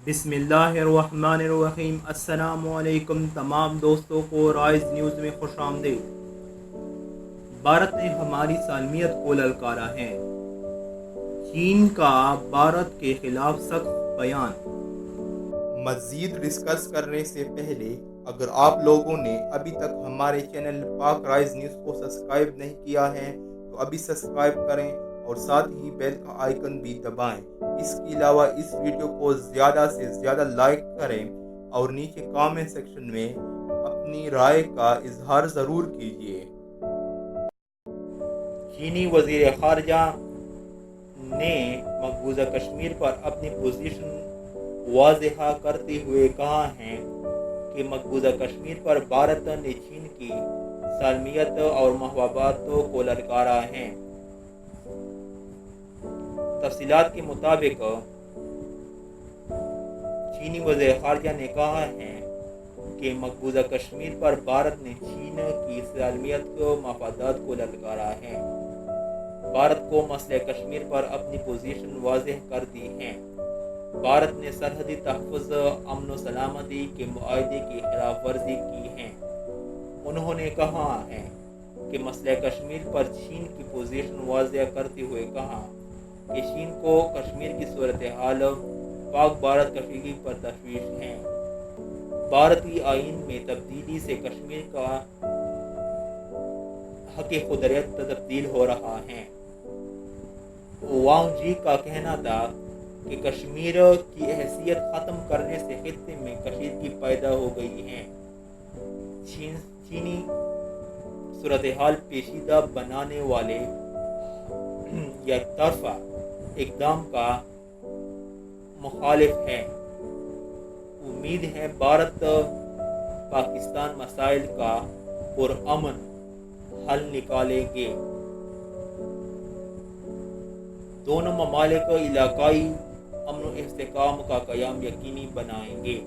بسم اللہ الرحمن الرحیم۔ السلام علیکم تمام دوستوں کو رائز نیوز میں خوش آمدید۔ بھارت نے ہماری سالمیت کو للکارا ہے، چین کا بھارت کے خلاف سخت بیان۔ مزید ڈسکس کرنے سے پہلے اگر آپ لوگوں نے ابھی تک ہمارے چینل پاک رائز نیوز کو سبسکرائب نہیں کیا ہے تو ابھی سبسکرائب کریں اور ساتھ ہی بیل کا آئیکن بھی دبائیں۔ اس کے علاوہ اس ویڈیو کو زیادہ سے زیادہ لائک کریں اور نیچے کامنٹ سیکشن میں اپنی رائے کا اظہار ضرور کیجیے۔ چینی وزیر خارجہ نے مقبوضہ کشمیر پر اپنی پوزیشن واضح کرتے ہوئے کہا ہے کہ مقبوضہ کشمیر پر بھارت نے چین کی سالمیت اور محبوبات کو للکارا ہے۔ تفصیلات کے مطابق چینی وزیر خارجہ نے کہا ہے کہ مقبوضہ کشمیر پر بھارت نے چین کی سالمیت و مفادات کو للکارا ہے۔ بھارت کو مسئلہ کشمیر پر اپنی پوزیشن واضح کر دی ہے۔ بھارت نے سرحدی تحفظ، امن و سلامتی کے معاہدے کی خلاف ورزی کی ہے۔ انہوں نے کہا ہے کہ مسئلہ کشمیر پر چین کی پوزیشن واضح کرتے ہوئے کہا کہ چین کو کشمیر کی صورتحال پاک بھارت کشیدگی پر تشویش ہے۔ بھارتی آئین میں تبدیلی سے کشمیر کا حق خودارادیت تبدیل ہو رہا ہے۔ وانگ جی کا کہنا تھا کہ کشمیر کی حیثیت ختم کرنے سے خطے میں کشیدگی پیدا ہو گئی ہے۔ چینی صورتحال پیچیدہ بنانے والے یک طرفہ اقدام کا مخالف ہے۔ امید ہے بھارت پاکستان مسائل کا پرامن حل نکالیں گے۔ دونوں ممالک علاقائی امن و استحکام کا قیام یقینی بنائیں گے۔